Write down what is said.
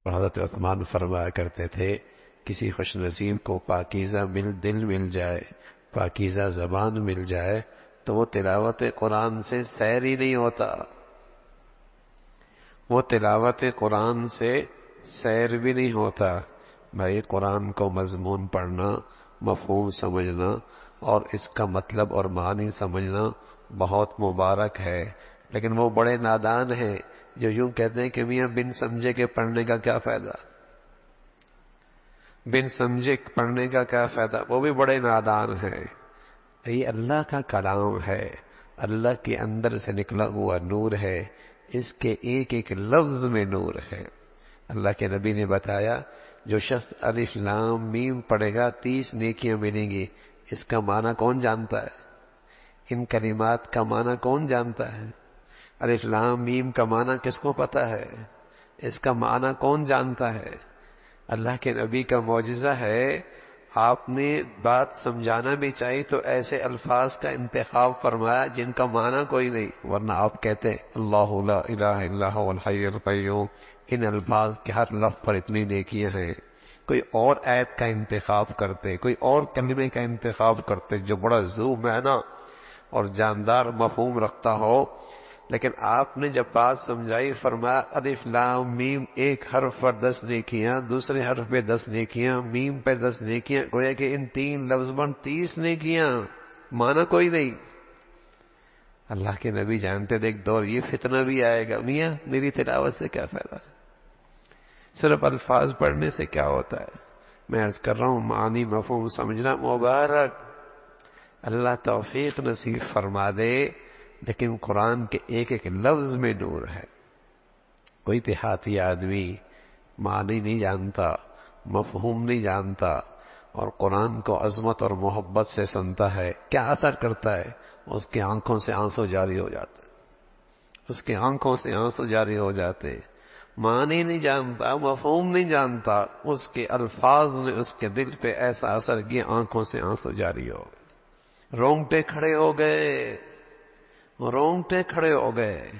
حضرت عثمان فرمایا کرتے تھے کسی خوش نصیب کو پاکیزہ دل مل جائے، پاکیزہ زبان مل جائے تو وہ تلاوت قرآن سے سیر ہی نہیں ہوتا، وہ تلاوت قرآن سے سیر بھی نہیں ہوتا۔ بھائی قرآن کو مضمون پڑھنا، مفہوم سمجھنا اور اس کا مطلب اور معنی سمجھنا بہت مبارک ہے، لیکن وہ بڑے نادان ہیں جو یوں کہتے ہیں کہ میاں بن سمجھے کے پڑھنے کا کیا فائدہ، بن سمجھے پڑھنے کا کیا فائدہ، وہ بھی بڑے نادان ہیں۔ یہ اللہ کا کلام ہے، اللہ کے اندر سے نکلا ہوا نور ہے، اس کے ایک ایک لفظ میں نور ہے۔ اللہ کے نبی نے بتایا جو شخص الف لام میم پڑھے گا 30 نیکیاں ملیں گی۔ اس کا معنی کون جانتا ہے؟ ان کلمات کا معنی کون جانتا ہے؟ الف لام میم کا معنی کس کو پتا ہے؟ اس کا معنی کون جانتا ہے؟ اللہ کے نبی کا معجزہ ہے۔ آپ نے بات سمجھانا بھی چاہیے تو ایسے الفاظ کا انتخاب فرمایا جن کا معنی کوئی نہیں، ورنہ آپ کہتے اللہ لا الہ الا هو الحی القیوم، ان الفاظ کے ہر لفظ پر اتنی نیکیاں ہیں۔ کوئی اور آیت کا انتخاب کرتے، کوئی اور کلمے کا انتخاب کرتے جو بڑا ذو معنی اور جاندار مفہوم رکھتا ہو، لیکن آپ نے جب بات سمجھائی فرمایا الف لام میم، ایک حرف پر 10 نیکیاں، دوسرے حرف پہ 10 نیکیاں، میم پہ 10 نیکیاں، گویا کہ ان 3 لفظ پر 30 نیکیاں، مانا کوئی نہیں۔ اللہ کے نبی جانتے تھے ایک دور یہ فتنہ بھی آئے گا، میاں میری تلاوت سے کیا فائدہ، صرف الفاظ پڑھنے سے کیا ہوتا ہے؟ میں عرض کر رہا ہوں معنی مفہوم سمجھنا مبارک، اللہ توفیق نصیب فرما دے، لیکن قرآن کے ایک ایک لفظ میں نور ہے۔ کوئی دیہاتی آدمی معنی نہیں جانتا، مفہوم نہیں جانتا اور قرآن کو عظمت اور محبت سے سنتا ہے، کیا اثر کرتا ہے؟ اس کی آنکھوں سے آنسو جاری ہو جاتے، اس کی آنکھوں سے آنسو جاری ہو جاتے۔ معنی نہیں جانتا، مفہوم نہیں جانتا، اس کے الفاظ نے اس کے دل پہ ایسا اثر کیا آنکھوں سے آنسو جاری ہو گئے، رونگٹے کھڑے ہو گئے، رونگٹے کھڑے ہو گئے۔